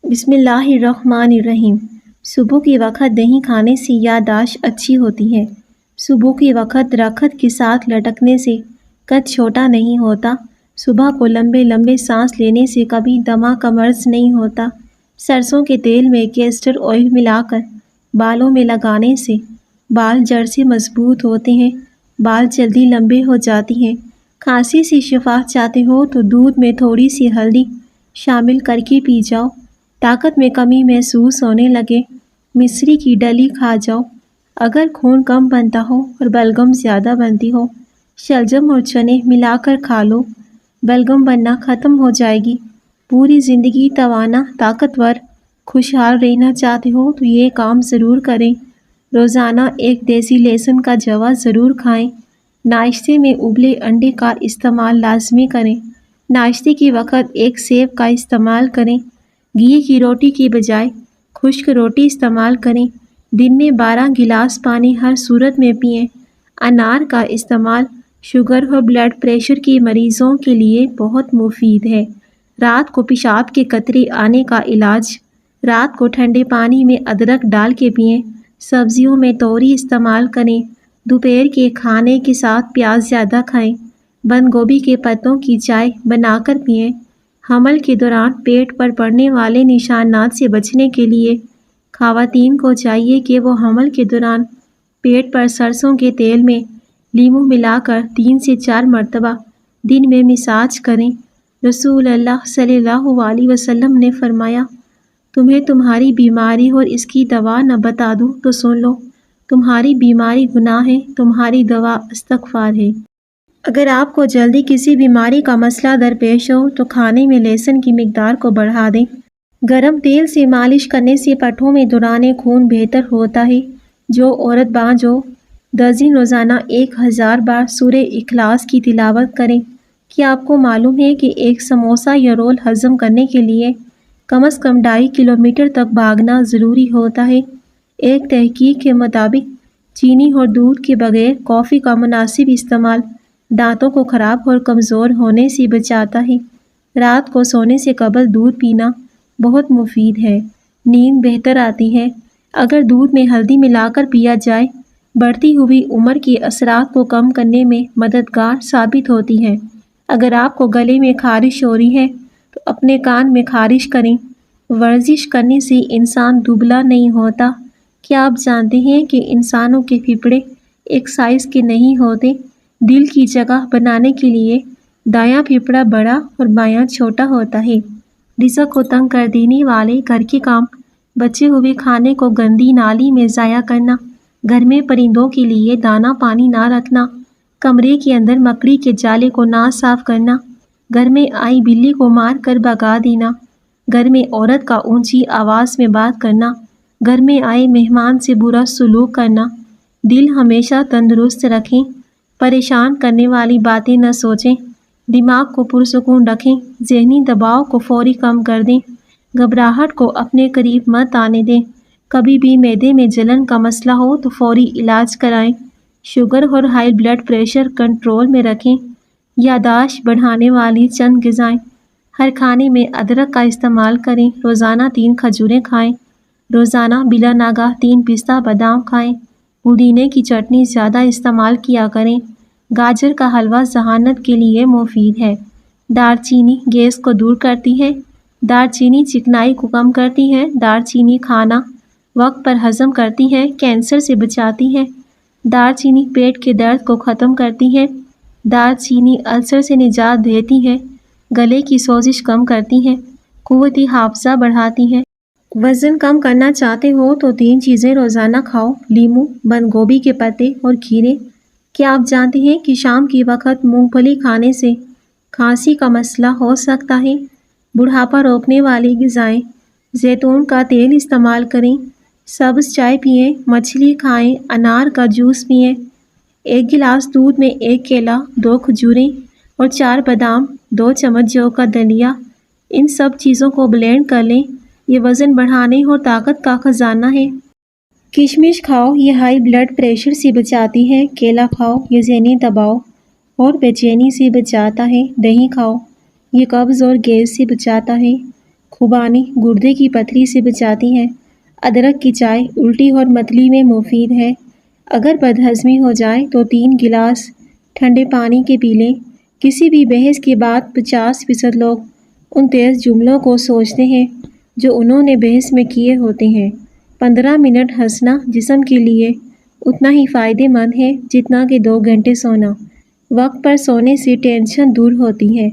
بسم اللہ الرحمن الرحیم۔ صبح کے وقت دہی کھانے سے یادداشت اچھی ہوتی ہے۔ صبح کے وقت درخت کے ساتھ لٹکنے سے قد چھوٹا نہیں ہوتا۔ صبح کو لمبے لمبے سانس لینے سے کبھی دمہ کا مرض نہیں ہوتا۔ سرسوں کے تیل میں کیسٹر آئل ملا کر بالوں میں لگانے سے بال جڑ سے مضبوط ہوتے ہیں، بال جلدی لمبے ہو جاتے ہیں۔ کھانسی سے شفا چاہتے ہو تو دودھ میں تھوڑی سی ہلدی شامل کر کے پی جاؤ۔ طاقت میں کمی محسوس ہونے لگے، مصری کی ڈلی کھا جاؤ۔ اگر خون کم بنتا ہو اور بلغم زیادہ بنتی ہو، شلجم اور چنے ملا کر کھا لو، بلغم بننا ختم ہو جائے گی۔ پوری زندگی توانا، طاقتور، خوشحال رہنا چاہتے ہو تو یہ کام ضرور کریں۔ روزانہ ایک دیسی لہسن کا جوا ضرور کھائیں۔ ناشتے میں ابلے انڈے کا استعمال لازمی کریں۔ ناشتے کے وقت ایک سیب کا استعمال کریں۔ گھی کی روٹی کی بجائے خشک روٹی استعمال کریں۔ دن میں 12 گلاس پانی ہر صورت میں پئیں۔ انار کا استعمال شوگر اور بلڈ پریشر کے مریضوں کے لیے بہت مفید ہے۔ رات کو پیشاب کے قطرے آنے کا علاج: رات کو ٹھنڈے پانی میں ادرک ڈال کے پئیں۔ سبزیوں میں توری استعمال کریں۔ دوپہر کے کھانے کے ساتھ پیاز زیادہ کھائیں۔ بند گوبھی کے پتوں کی چائے بنا کر پئیں۔ حمل کے دوران پیٹ پر پڑنے والے نشانات سے بچنے کے لیے خواتین کو چاہیے کہ وہ حمل کے دوران پیٹ پر سرسوں کے تیل میں لیموں ملا کر 3 سے 4 مرتبہ دن میں مساج کریں۔ رسول اللہ صلی اللہ علیہ وسلم نے فرمایا، تمہیں تمہاری بیماری اور اس کی دوا نہ بتا دوں تو سن لو، تمہاری بیماری گناہ ہے، تمہاری دوا استغفار ہے۔ اگر آپ کو جلدی کسی بیماری کا مسئلہ درپیش ہو تو کھانے میں لہسن کی مقدار کو بڑھا دیں۔ گرم تیل سے مالش کرنے سے پٹھوں میں دوران خون بہتر ہوتا ہے۔ جو عورت باز ہو، درجن روزانہ 1000 بار سورہ اخلاص کی تلاوت کریں۔ کیا آپ کو معلوم ہے کہ ایک سموسہ یا رول ہضم کرنے کے لیے کم از کم 2.5 کلومیٹر تک بھاگنا ضروری ہوتا ہے؟ ایک تحقیق کے مطابق چینی اور دودھ کے بغیر کافی کا مناسب استعمال دانتوں کو خراب اور کمزور ہونے سے بچاتا ہے۔ رات کو سونے سے قبل دودھ پینا بہت مفید ہے۔ نیند بہتر آتی ہے اگر دودھ میں ہلدی ملا کر پیا جائے۔ بڑھتی ہوئی عمر کے اثرات کو کم کرنے میں مددگار ثابت ہوتی ہے۔ اگر آپ کو گلے میں خارش ہو رہی ہے تو اپنے کان میں خارش کریں۔ ورزش کرنے سے انسان دبلا نہیں ہوتا۔ کیا آپ جانتے ہیں کہ انسانوں کے پھیپھڑے ایک سائز کے نہیں ہوتے؟ دل کی جگہ بنانے کے لیے دایاں پھیپھڑا بڑا اور بایاں چھوٹا ہوتا ہے۔ رزق کو تنگ کر دینے والے گھر کے کام: بچے ہوئے کھانے کو گندی نالی میں ضائع کرنا، گھر میں پرندوں کے لیے دانہ پانی نہ رکھنا، کمرے کے اندر مکڑی کے جالے کو نہ صاف کرنا، گھر میں آئی بلی کو مار کر بھگا دینا، گھر میں عورت کا اونچی آواز میں بات کرنا، گھر میں آئے مہمان سے برا سلوک کرنا۔ دل ہمیشہ تندرست رکھیں، پریشان کرنے والی باتیں نہ سوچیں، دماغ کو پرسکون رکھیں، ذہنی دباؤ کو فوری کم کر دیں، گھبراہٹ کو اپنے قریب مت آنے دیں۔ کبھی بھی معدے میں جلن کا مسئلہ ہو تو فوری علاج کرائیں۔ شوگر اور ہائی بلڈ پریشر کنٹرول میں رکھیں۔ یادداشت بڑھانے والی چند غذائیں: ہر کھانے میں ادرک کا استعمال کریں۔ روزانہ 3 کھجوریں کھائیں۔ روزانہ بلا ناگہ 3 پستہ بادام کھائیں۔ پودینے کی چٹنی زیادہ استعمال کیا کریں۔ گاجر کا حلوہ ذہانت کے لیے مفید ہے۔ دار چینی گیس کو دور کرتی ہے۔ دار چینی چکنائی کو کم کرتی ہے۔ دار چینی کھانا وقت پر ہضم کرتی ہے، کینسر سے بچاتی ہے۔ دار چینی پیٹ کے درد کو ختم کرتی ہے۔ دار چینی السر سے نجات دیتی ہے، گلے کی سوزش کم کرتی ہے، قوت حافظہ بڑھاتی ہے۔ وزن کم کرنا چاہتے ہو تو 3 چیزیں روزانہ کھاؤ: لیموں، بند گوبھی کے پتے اور کھیرے۔ کیا آپ جانتے ہیں کہ شام کے وقت مونگ پھلی کھانے سے کھانسی کا مسئلہ ہو سکتا ہے؟ بڑھاپا روکنے والی غذائیں: زیتون کا تیل استعمال کریں، سبز چائے پئیں، مچھلی کھائیں، انار کا جوس پئیں۔ 1 گلاس دودھ میں 1 کیلا، 2 کھجوریں اور 4 بادام، 2 چمچ جو کا دلیا، ان سب چیزوں کو بلینڈ کر لیں۔ یہ وزن بڑھانے اور طاقت کا خزانہ ہے۔ کشمش کھاؤ، یہ ہائی بلڈ پریشر سے بچاتی ہے۔ کیلا کھاؤ، یہ ذہنی دباؤ اور بے چینی سے بچاتا ہے۔ دہی کھاؤ، یہ قبض اور گیس سے بچاتا ہے۔ خوبانی گردے کی پتھری سے بچاتی ہے۔ ادرک کی چائے الٹی اور متلی میں مفید ہے۔ اگر بدہضمی ہو جائے تو 3 گلاس ٹھنڈے پانی کے پی لیں۔ کسی بھی بحث کے بعد 50% لوگ ان تیز جملوں کو سوچتے ہیں جو انہوں نے بحث میں کیے ہوتے ہیں۔ 15 منٹ ہنسنا جسم کے لیے اتنا ہی فائدہ مند ہے جتنا کہ 2 گھنٹے سونا۔ وقت پر سونے سے ٹینشن دور ہوتی ہے۔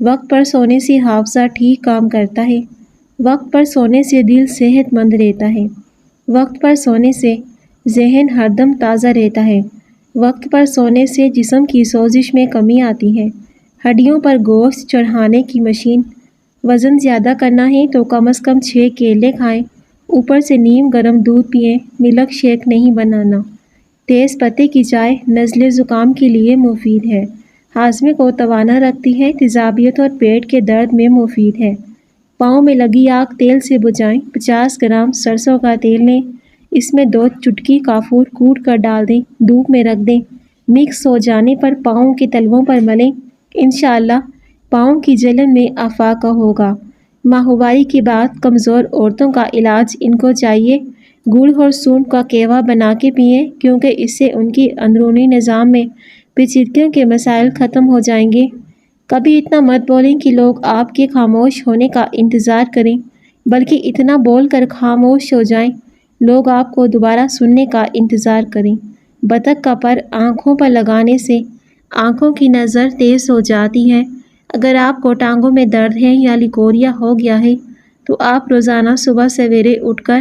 وقت پر سونے سے حافظہ ٹھیک کام کرتا ہے۔ وقت پر سونے سے دل صحت مند رہتا ہے۔ وقت پر سونے سے ذہن ہر دم تازہ رہتا ہے۔ وقت پر سونے سے جسم کی سوزش میں کمی آتی ہے۔ ہڈیوں پر گوشت چڑھانے کی مشین۔ وزن زیادہ کرنا ہے تو کم از کم 6 کیلے کھائیں، اوپر سے نیم گرم دودھ پئیں، ملک شیک نہیں بنانا۔ تیز پتے کی چائے نزلے زکام کے لیے مفید ہے۔ ہاضمے کو توانا رکھتی ہے، تیزابیت اور پیٹ کے درد میں مفید ہے۔ پاؤں میں لگی آگ تیل سے بجھائیں۔ 50 گرام سرسوں کا تیل لیں، اس میں 2 چٹکی کافور کوٹ کر ڈال دیں، دھوپ میں رکھ دیں۔ مکس ہو جانے پر پاؤں کے تلووں پر ملیں، انشاءاللہ پاؤں کی جلن میں افاقہ ہوگا۔ ماہواری کے بعد کمزور عورتوں کا علاج ان کو چاہیے گڑ اور سونف کا قہوہ بنا کے پئیں، کیونکہ اس سے ان کی اندرونی نظام میں پیچیدگیوں کے مسائل ختم ہو جائیں گے۔ کبھی اتنا مت بولیں کہ لوگ آپ کے خاموش ہونے کا انتظار کریں، بلکہ اتنا بول کر خاموش ہو جائیں لوگ آپ کو دوبارہ سننے کا انتظار کریں۔ بطخ کا پر آنکھوں پر لگانے سے آنکھوں کی نظر تیز ہو جاتی ہے۔ اگر آپ کو ٹانگوں میں درد ہے یا لیکوریا ہو گیا ہے تو آپ روزانہ صبح سویرے اٹھ کر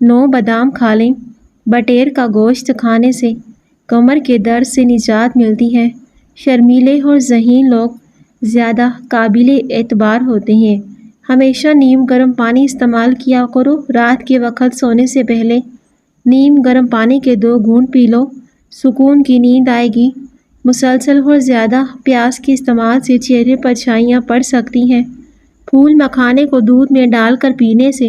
9 بادام کھا لیں۔ بٹیر کا گوشت کھانے سے کمر کے درد سے نجات ملتی ہے۔ شرمیلے اور ذہین لوگ زیادہ قابل اعتبار ہوتے ہیں۔ ہمیشہ نیم گرم پانی استعمال کیا کرو۔ رات کے وقت سونے سے پہلے نیم گرم پانی کے 2 گھونٹ پی لو، سکون کی نیند آئے گی۔ مسلسل اور زیادہ پیاز کے استعمال سے چہرے پر چھائیاں پڑ سکتی ہیں۔ پھول مکھانے کو دودھ میں ڈال کر پینے سے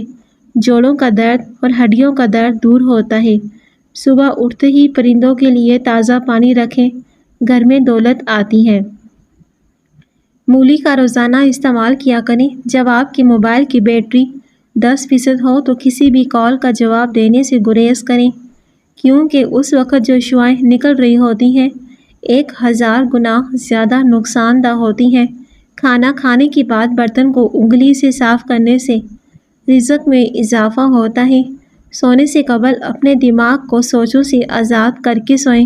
جوڑوں کا درد اور ہڈیوں کا درد دور ہوتا ہے۔ صبح اٹھتے ہی پرندوں کے لیے تازہ پانی رکھیں، گھر میں دولت آتی ہے۔ مولی کا روزانہ استعمال کیا کریں۔ جب آپ کے موبائل کی بیٹری 10% ہو تو کسی بھی کال کا جواب دینے سے گریز کریں، کیونکہ اس وقت جو شعاعیں نکل رہی ہوتی ہیں 1000 گنا زیادہ نقصان دہ ہوتی ہیں۔ کھانا کھانے کے بعد برتن کو انگلی سے صاف کرنے سے رزق میں اضافہ ہوتا ہے۔ سونے سے قبل اپنے دماغ کو سوچوں سے آزاد کر کے سوئیں۔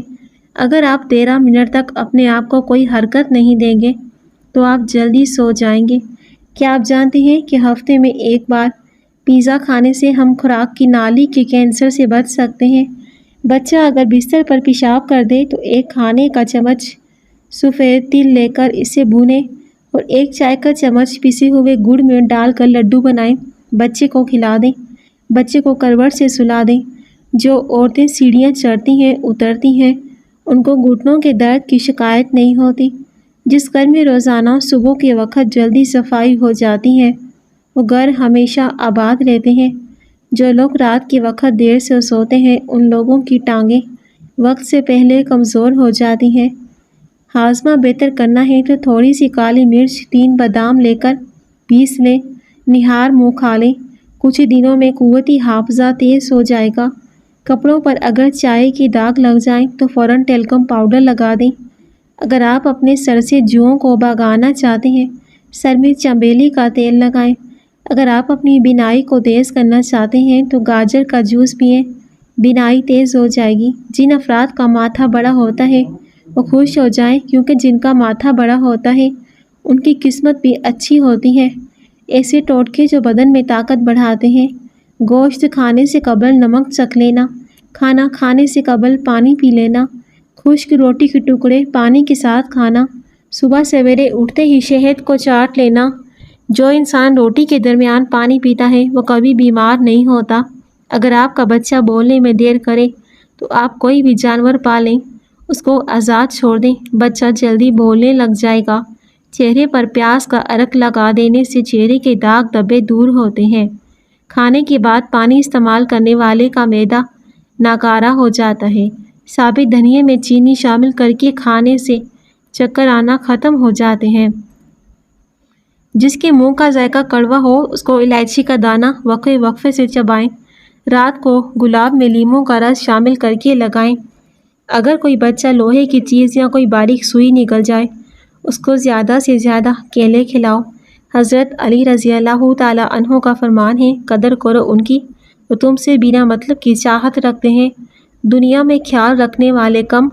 اگر آپ 13 منٹ تک اپنے آپ کو کوئی حرکت نہیں دیں گے تو آپ جلدی سو جائیں گے۔ کیا آپ جانتے ہیں کہ ہفتے میں 1 بار پیزا کھانے سے ہم خوراک کی نالی کے کینسر سے بچ سکتے ہیں؟ بچہ اگر بستر پر پیشاب کر دے تو 1 کھانے کا چمچ سفید تل لے کر اسے بھونیں اور 1 چائے کا چمچ پسے ہوئے گڑ میں ڈال کر لڈو بنائیں، بچے کو کھلا دیں۔ بچے کو کروٹ سے سلا دیں۔ جو عورتیں سیڑھیاں چڑھتی ہیں اترتی ہیں ان کو گھٹنوں کے درد کی شکایت نہیں ہوتی۔ جس گھر میں روزانہ صبح کے وقت جلدی صفائی ہو جاتی ہے وہ گھر ہمیشہ آباد رہتے ہیں۔ جو لوگ رات کے وقت دیر سے سوتے ہیں ان لوگوں کی ٹانگیں وقت سے پہلے کمزور ہو جاتی ہیں۔ ہاضمہ بہتر کرنا ہے تو تھوڑی سی کالی مرچ 3 بادام لے کر پیس لیں، نہار منہ کھا لیں، کچھ دنوں میں قوتی حافظہ تیز ہو جائے گا۔ کپڑوں پر اگر چائے کی داغ لگ جائیں تو فوراً ٹیلکم پاؤڈر لگا دیں۔ اگر آپ اپنے سر سے جوؤں کو بھگانا چاہتے ہیں سر میں چنبیلی کا تیل لگائیں۔ اگر آپ اپنی بینائی کو تیز کرنا چاہتے ہیں تو گاجر کا جوس پئیں، بینائی تیز ہو جائے گی۔ جن افراد کا ماتھا بڑا ہوتا ہے وہ خوش ہو جائیں، کیونکہ جن کا ماتھا بڑا ہوتا ہے ان کی قسمت بھی اچھی ہوتی ہے۔ ایسے ٹوٹکے جو بدن میں طاقت بڑھاتے ہیں: گوشت کھانے سے قبل نمک چکھ لینا، کھانا کھانے سے قبل پانی پی لینا، خشک روٹی کے ٹکڑے پانی کے ساتھ کھانا، صبح سویرے اٹھتے ہی شہد کو چاٹ لینا۔ جو انسان روٹی کے درمیان پانی پیتا ہے وہ کبھی بیمار نہیں ہوتا۔ اگر آپ کا بچہ بولنے میں دیر کرے تو آپ کوئی بھی جانور پالیں، اس کو آزاد چھوڑ دیں، بچہ جلدی بولنے لگ جائے گا۔ چہرے پر پیاز کا عرق لگا دینے سے چہرے کے داغ دھبے دور ہوتے ہیں۔ کھانے کے بعد پانی استعمال کرنے والے کا معدہ ناکارہ ہو جاتا ہے۔ ثابت دھنیے میں چینی شامل کر کے کھانے سے چکر آنا ختم ہو جاتے ہیں۔ جس کے منہ کا ذائقہ کڑوا ہو اس کو الائچی کا دانہ وقفے وقفے سے چبائیں۔ رات کو گلاب میں لیموں کا رس شامل کر کے لگائیں۔ اگر کوئی بچہ لوہے کی چیز یا کوئی باریک سوئی نکل جائے اس کو زیادہ سے زیادہ کیلے کھلاؤ۔ حضرت علی رضی اللہ تعالیٰ عنہ کا فرمان ہے، قدر کرو ان کی وہ تم سے بنا مطلب کی چاہت رکھتے ہیں۔ دنیا میں خیال رکھنے والے کم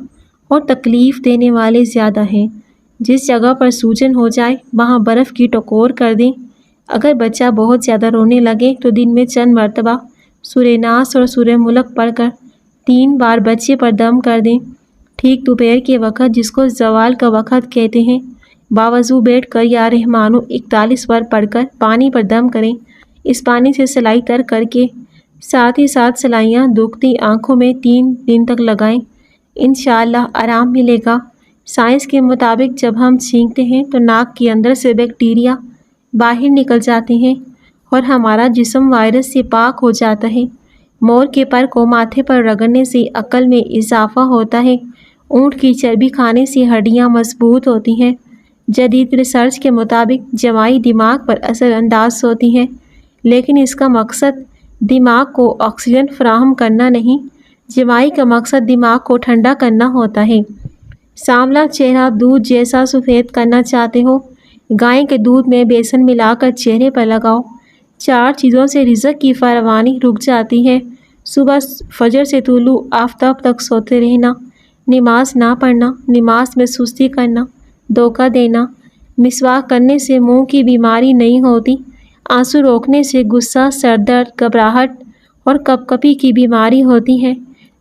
اور تکلیف دینے والے زیادہ ہیں۔ جس جگہ پر سوجن ہو جائے وہاں برف کی ٹکور کر دیں۔ اگر بچہ بہت زیادہ رونے لگے تو دن میں چند مرتبہ سورہ ناس اور سورہ ملک پڑھ کر 3 بار بچے پر دم کر دیں۔ ٹھیک دوپہر کے وقت جس کو زوال کا وقت کہتے ہیں باوضو بیٹھ کر یا رحمانو 41 بار پڑھ کر پانی پر دم کریں۔ اس پانی سے سلائی تر کر کے ساتھ ہی ساتھ سلائیاں دکھتی آنکھوں میں 3 دن تک لگائیں، انشاءاللہ آرام ملے گا۔ سائنس کے مطابق جب ہم چھینکتے ہیں تو ناک کے اندر سے بیکٹیریا باہر نکل جاتے ہیں اور ہمارا جسم وائرس سے پاک ہو جاتا ہے۔ مور کے پر کو ماتھے پر رگڑنے سے عقل میں اضافہ ہوتا ہے۔ اونٹ کی چربی کھانے سے ہڈیاں مضبوط ہوتی ہیں۔ جدید ریسرچ کے مطابق جمائی دماغ پر اثر انداز ہوتی ہے، لیکن اس کا مقصد دماغ کو آکسیجن فراہم کرنا نہیں، جمائی کا مقصد دماغ کو ٹھنڈا کرنا ہوتا ہے۔ سانولا چہرہ دودھ جیسا سفید کرنا چاہتے ہو؟ گائے کے دودھ میں بیسن ملا کر چہرے پر لگاؤ۔ 4 چیزوں سے رزق کی فراوانی رک جاتی ہے۔ صبح فجر سے طلوع آفتاب تک سوتے رہنا، نماز نہ پڑھنا، نماز میں سستی کرنا، دھوکہ دینا۔ مسواک کرنے سے منہ کی بیماری نہیں ہوتی، آنسو روکنے سے غصہ، سر درد، گھبراہٹ اور کپکپی کی بیماری ہوتی ہے۔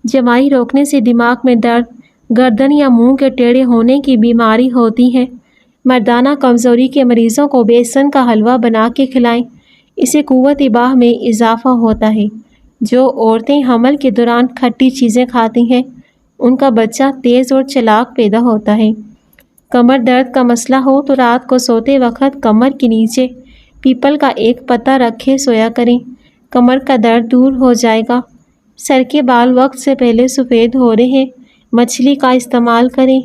جمائی روکنے سے دماغ میں درد، گردن یا منہ کے ٹیڑھے ہونے کی بیماری ہوتی ہے۔ مردانہ کمزوری کے مریضوں کو بیسن کا حلوہ بنا کے کھلائیں، اسے قوت باہ میں اضافہ ہوتا ہے۔ جو عورتیں حمل کے دوران کھٹی چیزیں کھاتی ہیں ان کا بچہ تیز اور چلاک پیدا ہوتا ہے۔ کمر درد کا مسئلہ ہو تو رات کو سوتے وقت کمر کے نیچے پیپل کا ایک پتا رکھے سویا کریں، کمر کا درد دور ہو جائے گا۔ سر کے بال وقت سے پہلے سفید ہو رہے ہیں، مچھلی کا استعمال کریں۔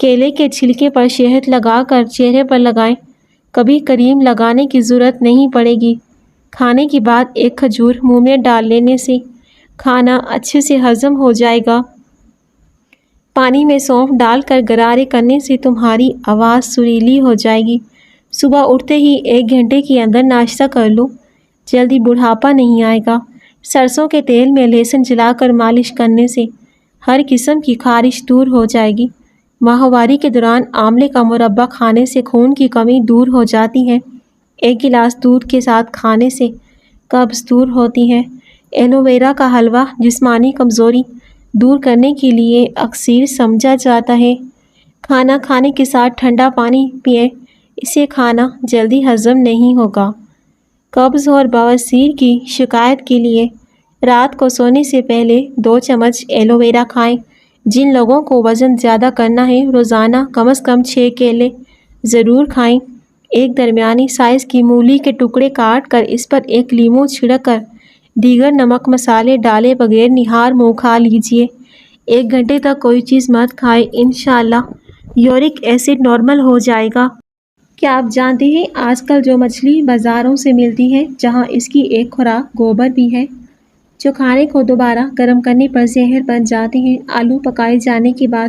کیلے کے چھلکے پر شہد لگا کر چہرے پر لگائیں، کبھی کریم لگانے کی ضرورت نہیں پڑے گی۔ کھانے کے بعد ایک کھجور منہ میں ڈال لینے سے کھانا اچھے سے ہضم ہو جائے گا۔ پانی میں سونف ڈال کر غرارے کرنے سے تمہاری آواز سریلی ہو جائے گی۔ صبح اٹھتے ہی 1 گھنٹے کے اندر ناشتہ کر لو، جلدی بڑھاپا نہیں آئے گا۔ سرسوں کے تیل میں لہسن جلا کر مالش کرنے سے ہر قسم کی خارش دور ہو جائے گی۔ ماہواری کے دوران آملے کا مربع کھانے سے خون کی کمی دور ہو جاتی ہے۔ 1 گلاس دودھ کے ساتھ کھانے سے قبض دور ہوتی ہے۔ ایلو ویرا کا حلوہ جسمانی کمزوری دور کرنے کے لیے اکثر سمجھا جاتا ہے۔ کھانا کھانے کے ساتھ ٹھنڈا پانی پئیں، اسے کھانا جلدی ہضم نہیں ہوگا۔ قبض اور بواسیر کی شکایت کے لیے رات کو سونے سے پہلے 2 چمچ ایلو ویرا کھائیں۔ جن لوگوں کو وزن زیادہ کرنا ہے روزانہ کم از کم 6 کیلے ضرور کھائیں۔ ایک درمیانی سائز کی مولی کے ٹکڑے کاٹ کر اس پر 1 لیموں چھڑک کر دیگر نمک مسالے ڈالے بغیر نہار منہ کھا لیجیے۔ 1 گھنٹے تک کوئی چیز مت کھائیں، انشاءاللہ یورک ایسڈ نارمل ہو جائے گا۔ کیا آپ جانتے ہیں آج کل جو مچھلی بازاروں سے ملتی ہے جہاں اس کی ایک خوراک گوبر بھی ہے، جو کھانے کو دوبارہ گرم کرنے پر زہر بن جاتے ہیں۔ آلو پکائے جانے کے بعد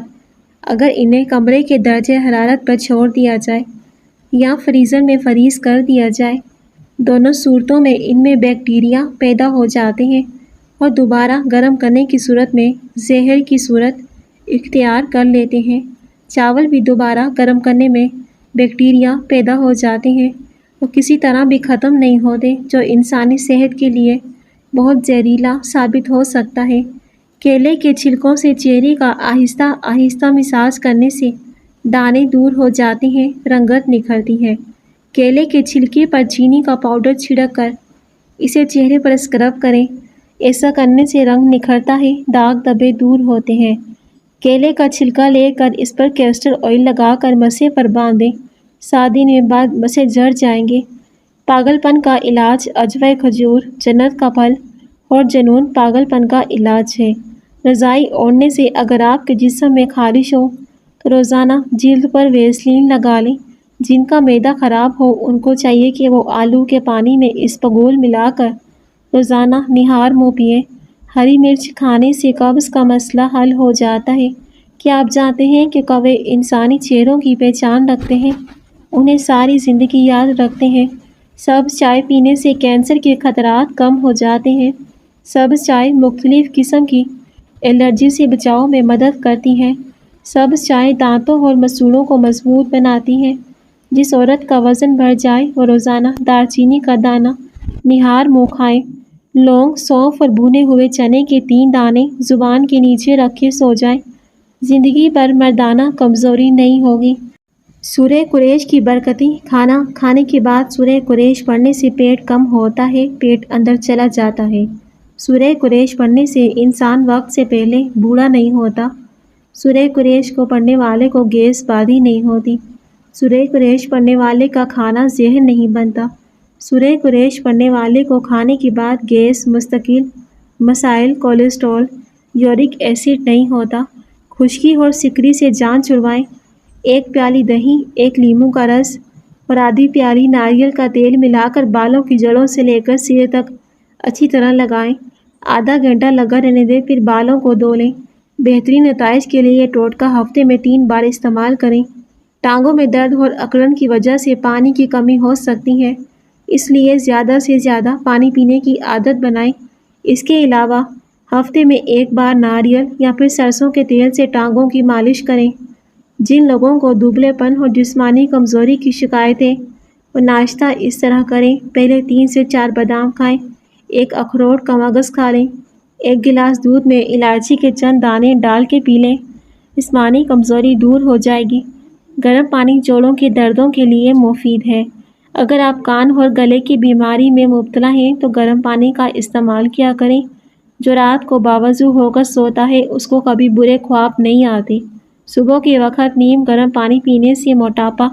اگر انہیں کمرے کے درجہ حرارت پر چھوڑ دیا جائے یا فریزر میں فریز کر دیا جائے، دونوں صورتوں میں ان میں بیکٹیریا پیدا ہو جاتے ہیں اور دوبارہ گرم کرنے کی صورت میں زہر کی صورت اختیار کر لیتے ہیں۔ چاول بھی دوبارہ گرم کرنے میں بیکٹیریا پیدا ہو جاتے ہیں اور کسی طرح بھی ختم نہیں ہوتے، جو انسانی صحت کے لیے بہت زہریلا ثابت ہو سکتا ہے۔ کیلے کے چھلکوں سے چہرے کا آہستہ آہستہ مساج کرنے سے دانے دور ہو جاتے ہیں، رنگت نکھرتی ہے۔ کیلے کے چھلکے پر چینی کا پاؤڈر چھڑک کر اسے چہرے پر اسکرب کریں، ایسا کرنے سے رنگ نکھرتا ہے، داغ دھبے دور ہوتے ہیں۔ کیلے کا چھلکا لے کر اس پر کیسٹر آئل لگا کر مسے پر باندھیں، 7 دن بعد مسے جھڑ جائیں گے۔ پاگل پن کا علاج عجوہ کھجور، جنت کا پھل اور جنون پاگل پن کا علاج ہے۔ رضائی اوڑھنے سے اگر آپ کے جسم میں خارش ہو تو روزانہ جلد پر ویسلین لگا لیں، جن کا معدہ خراب ہو ان کو چاہیے کہ وہ آلو کے پانی میں اسپغول ملا کر روزانہ نہار منہ پئیں۔ ہری مرچ کھانے سے قبض کا مسئلہ حل ہو جاتا ہے۔ کیا آپ جانتے ہیں کہ کوے انسانی چہروں کی پہچان رکھتے ہیں؟ انہیں ساری زندگی یاد رکھتے ہیں۔ سبز چائے پینے سے کینسر کے خطرات کم ہو جاتے ہیں۔ سبز چائے مختلف قسم کی الرجی سے بچاؤ میں مدد کرتی ہے۔ سبز چائے دانتوں اور مسوڑوں کو مضبوط بناتی ہے۔ جس عورت کا وزن بڑھ جائے وہ روزانہ دار چینی کا دانہ نہار منہ کھائے۔ لونگ، سونف اور بھنے ہوئے چنے کے 3 دانے زبان کے نیچے رکھے سو جائیں۔ زندگی بھر مردانہ کمزوری نہیں ہوگی۔ سورہ قریش کی برکتیں۔ کھانا کھانے کے بعد سورہ قریش پڑھنے سے پیٹ کم ہوتا ہے، پیٹ اندر چلا جاتا ہے۔ سورہ قریش پڑھنے سے انسان وقت سے پہلے بوڑھا نہیں ہوتا۔ سورہ قریش کو پڑھنے والے کو گیس بازی نہیں ہوتی۔ سورہ قریش پڑھنے والے کا کھانا زہر نہیں بنتا۔ سورہ قریش پڑھنے والے کو کھانے کے بعد گیس، مستقل مسائل، کولیسٹرول، یورک ایسڈ نہیں ہوتا۔ خشکی اور سکری سے جان چھڑوائیں۔ 1 پیالی دہی، 1 لیموں کا رس اور آدھی پیالی ناریل کا تیل ملا کر بالوں کی جڑوں سے لے کر سرے تک اچھی طرح لگائیں۔ آدھا گھنٹہ لگا رہنے دیں، پھر بالوں کو دھو لیں۔ بہترین نتائج کے لیے یہ ٹوٹکا ہفتے میں 3 بار استعمال کریں۔ ٹانگوں میں درد اور اکڑن کی وجہ سے پانی کی کمی ہو سکتی ہے، اس لیے زیادہ سے زیادہ پانی پینے کی عادت بنائیں۔ اس کے علاوہ ہفتے میں 1 بار ناریل یا پھر سرسوں کے تیل سے ٹانگوں کی مالش کریں۔ جن لوگوں کو دبلے پن اور جسمانی کمزوری کی شکایت ہے وہ ناشتہ اس طرح کریں۔ پہلے 3 سے 4 بادام کھائیں، 1 اخروٹ کا مغز کھا لیں، 1 گلاس دودھ میں الائچی کے چند دانے ڈال کے پی لیں۔ جسمانی کمزوری دور ہو جائے گی۔ گرم پانی جوڑوں کے دردوں کے لیے مفید ہے۔ اگر آپ کان اور گلے کی بیماری میں مبتلا ہیں تو گرم پانی کا استعمال کیا کریں۔ جو رات کو باوضو ہو کر سوتا ہے اس کو کبھی برے خواب نہیں آتے۔ صبح کے وقت نیم گرم پانی پینے سے موٹاپا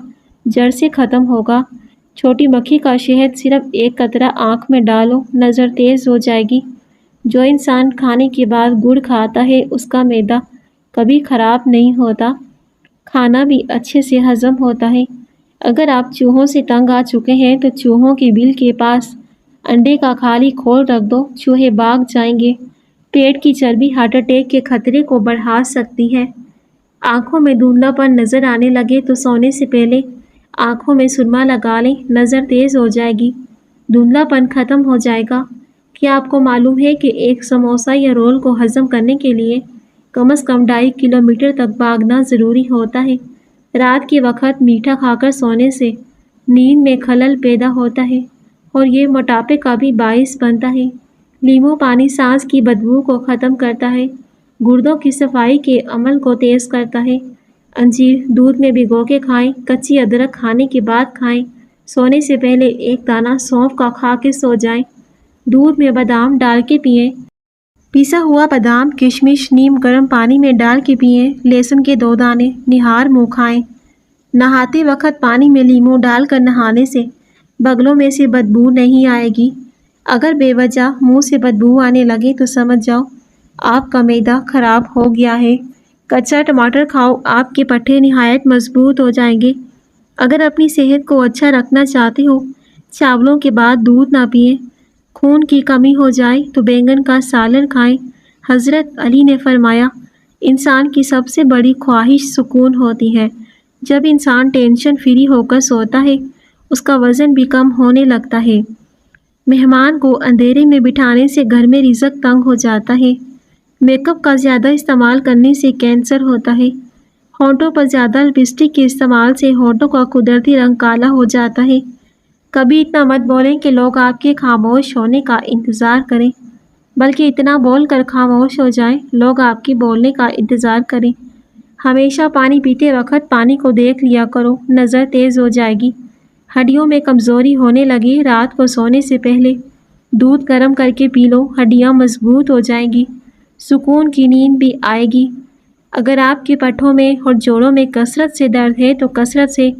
جڑ سے ختم ہوگا۔ چھوٹی مکھی کا شہد صرف 1 قطرہ آنکھ میں ڈالو، نظر تیز ہو جائے گی۔ جو انسان کھانے کے بعد گڑ کھاتا ہے اس کا معدہ کبھی خراب نہیں ہوتا، کھانا بھی اچھے سے ہضم ہوتا ہے۔ اگر آپ چوہوں سے تنگ آ چکے ہیں تو چوہوں کے بل کے پاس انڈے کا خالی کھول رکھ دو، چوہے بھاگ جائیں گے۔ پیٹ کی چربی ہارٹ اٹیک کے خطرے کو بڑھا سکتی ہے۔ آنکھوں میں دھندلا پن نظر آنے لگے تو سونے سے پہلے آنکھوں میں سرما لگا لیں، نظر تیز ہو جائے گی، دھندلا پن ختم ہو جائے گا۔ کیا آپ کو معلوم ہے کہ ایک سموسہ یا رول کو ہضم کرنے کے لیے کم از کم 2.5 کلومیٹر تک بھاگنا ضروری ہوتا ہے؟ رات کے وقت میٹھا کھا کر سونے سے نیند میں خلل پیدا ہوتا ہے اور یہ موٹاپے کا بھی باعث بنتا ہے۔ لیموں پانی سانس کی بدبو کو ختم کرتا ہے، گردوں کی صفائی کے عمل کو تیز کرتا ہے۔ انجیر دودھ میں بھگو کے کھائیں، کچی ادرک کھانے کے بعد کھائیں، سونے سے پہلے 1 دانہ سونف کا کھا کے سو جائیں۔ دودھ میں بادام ڈال کے پئیں۔ پیسا ہوا بادام، کشمش نیم گرم پانی میں ڈال کے پئیں۔ لہسن کے 2 دانے نہار منہ کھائیں۔ نہاتے وقت پانی میں لیموں ڈال کر نہانے سے بغلوں میں سے بدبو نہیں آئے گی۔ اگر بے وجہ منہ سے بدبو آنے لگے تو سمجھ جاؤ آپ کا معدہ خراب ہو گیا ہے۔ کچا ٹماٹر کھاؤ، آپ کے پٹھے نہایت مضبوط ہو جائیں گے۔ اگر اپنی صحت کو اچھا رکھنا چاہتے ہو، چاولوں کے بعد دودھ نہ پئیں۔ خون کی کمی ہو جائے تو بینگن کا سالن کھائیں۔ حضرت علی نے فرمایا، انسان کی سب سے بڑی خواہش سکون ہوتی ہے۔ جب انسان ٹینشن فری ہو کر سوتا ہے اس کا وزن بھی کم ہونے لگتا ہے۔ مہمان کو اندھیرے میں بٹھانے سے گھر میں رزق تنگ ہو جاتا ہے۔ میک اپ کا زیادہ استعمال کرنے سے کینسر ہوتا ہے۔ ہونٹوں پر زیادہ لپسٹک کے استعمال سے ہونٹوں کا قدرتی رنگ کالا ہو جاتا ہے۔ کبھی اتنا مت بولیں کہ لوگ آپ کے خاموش ہونے کا انتظار کریں، بلکہ اتنا بول کر خاموش ہو جائیں لوگ آپ کے بولنے کا انتظار کریں۔ ہمیشہ پانی پیتے وقت پانی کو دیکھ لیا کرو، نظر تیز ہو جائے گی۔ ہڈیوں میں کمزوری ہونے لگی، رات کو سونے سے پہلے دودھ گرم کر کے پی لو، ہڈیاں مضبوط ہو جائیں گی، سکون کی نیند بھی آئے گی۔ اگر آپ کے پٹھوں میں اور جوڑوں میں کثرت سے درد ہے تو کثرت سے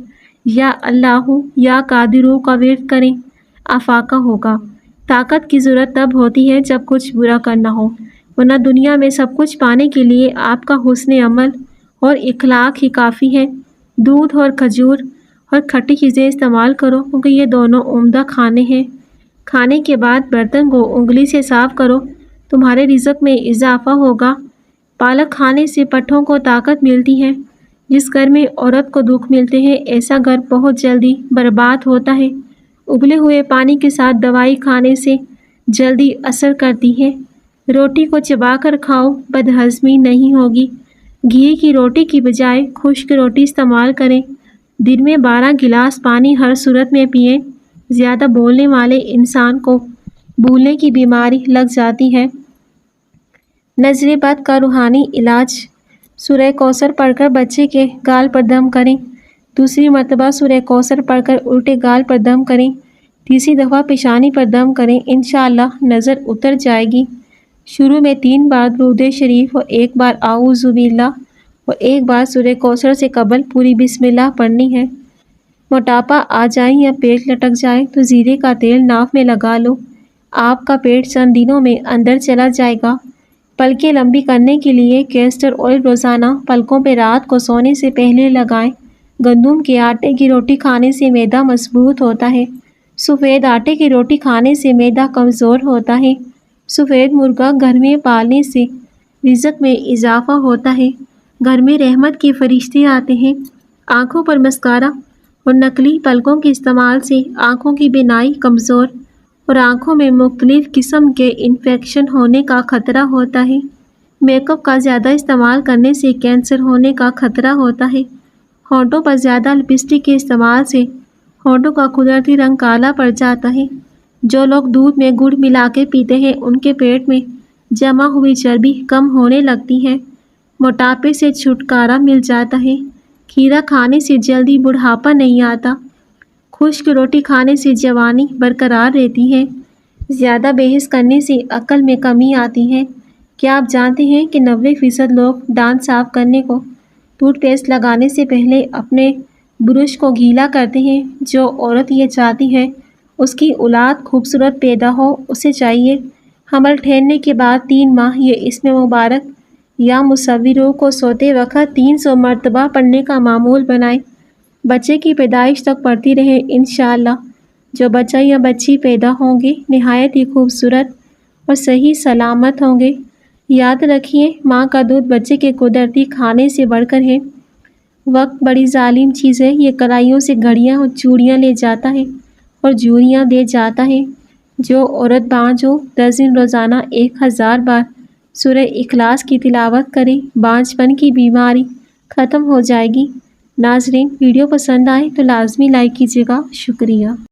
یا اللہ یا قادرو کا ورد کریں، افاقہ ہوگا۔ طاقت کی ضرورت تب ہوتی ہے جب کچھ برا کرنا ہو، ورنہ دنیا میں سب کچھ پانے کے لیے آپ کا حسن عمل اور اخلاق ہی کافی ہے۔ دودھ اور کھجور اور کھٹی چیزیں استعمال کرو کیونکہ یہ دونوں عمدہ کھانے ہیں۔ کھانے کے بعد برتن کو انگلی سے صاف کرو، تمہارے رزق میں اضافہ ہوگا۔ پالک کھانے سے پٹھوں کو طاقت ملتی ہے۔ جس گھر میں عورت کو دکھ ملتے ہیں ایسا گھر بہت جلدی برباد ہوتا ہے۔ ابلے ہوئے پانی کے ساتھ دوائی کھانے سے جلدی اثر کرتی ہے۔ روٹی کو چبا کر کھاؤ، بدہضمی نہیں ہوگی۔ گھی کی روٹی کی بجائے خشک روٹی استعمال کریں۔ دن میں 12 گلاس پانی ہر صورت میں پئیں۔ زیادہ بولنے والے انسان کو بھولنے کی بیماری لگ جاتی ہے۔ نظر بد کا روحانی علاج، سورہ کوثر پڑھ کر بچے کے گال پر دم کریں۔ دوسری مرتبہ سورہ کوثر پڑھ کر الٹے گال پر دم کریں۔ تیسری دفعہ پیشانی پر دم کریں، انشاءاللہ نظر اتر جائے گی۔ شروع میں 3 بار درود شریف اور 1 بار اعوذ باللہ اور 1 بار سورہ کوثر سے قبل پوری بسم اللہ پڑھنی ہے۔ موٹاپا آ جائے یا پیٹ لٹک جائے تو زیرے کا تیل ناف میں لگا لو، آپ کا پیٹ چند دنوں میں اندر چلا جائے گا۔ پلکیں لمبی کرنے کے لیے کیسٹر آئل روزانہ پلکوں پہ رات کو سونے سے پہلے لگائیں۔ گندم کے آٹے کی روٹی کھانے سے معدہ مضبوط ہوتا ہے۔ سفید آٹے کی روٹی کھانے سے معدہ کمزور ہوتا ہے۔ سفید مرغا گھر میں پالنے سے رزق میں اضافہ ہوتا ہے۔ گھر میں رحمت کے فرشتے آتے ہیں۔ آنکھوں پر مسکارا اور نقلی پلکوں کے استعمال سے آنکھوں کی بینائی کمزور اور آنکھوں میں مختلف قسم کے انفیکشن ہونے کا خطرہ ہوتا ہے۔ میک اپ کا زیادہ استعمال کرنے سے کینسر ہونے کا خطرہ ہوتا ہے۔ ہونٹوں پر زیادہ لپسٹک کے استعمال سے ہونٹوں کا قدرتی رنگ کالا پڑ جاتا ہے۔ جو لوگ دودھ میں گڑ ملا کے پیتے ہیں ان کے پیٹ میں جمع ہوئی چربی کم ہونے لگتی ہے۔ موٹاپے سے چھٹکارا مل جاتا ہے۔ کھیرا کھانے سے جلدی بڑھاپا نہیں آتا۔ خشک روٹی کھانے سے جوانی برقرار رہتی ہے۔ زیادہ بحث کرنے سے عقل میں کمی آتی ہے۔ کیا آپ جانتے ہیں کہ 90% لوگ دانت صاف کرنے کو ٹوتھ پیسٹ لگانے سے پہلے اپنے برش کو گیلا کرتے ہیں؟ جو عورت یہ چاہتی ہے اس کی اولاد خوبصورت پیدا ہو، اسے چاہیے حمل ٹھہرنے کے بعد 3 ماہ یہ اسم مبارک یا مصوروں کو سوتے وقت 300 مرتبہ پڑھنے کا معمول بنائیں۔ بچے کی پیدائش تک پڑھتی رہیں، انشاءاللہ جو بچہ یا بچی پیدا ہوں گے نہایت ہی خوبصورت اور صحیح سلامت ہوں گے۔ یاد رکھیے، ماں کا دودھ بچے کے قدرتی کھانے سے بڑھ کر ہے۔ وقت بڑی ظالم چیز ہے، یہ کلائیوں سے گھڑیاں اور چوڑیاں لے جاتا ہے اور جوریاں دے جاتا ہے۔ جو عورت بانجھ ہو درجن روزانہ 1000 بار سورہ اخلاص کی تلاوت کرے، بانجھ پن کی بیماری ختم ہو جائے گی۔ ناظرین، ویڈیو پسند آئے تو لازمی لائک کیجیے گا۔ شکریہ۔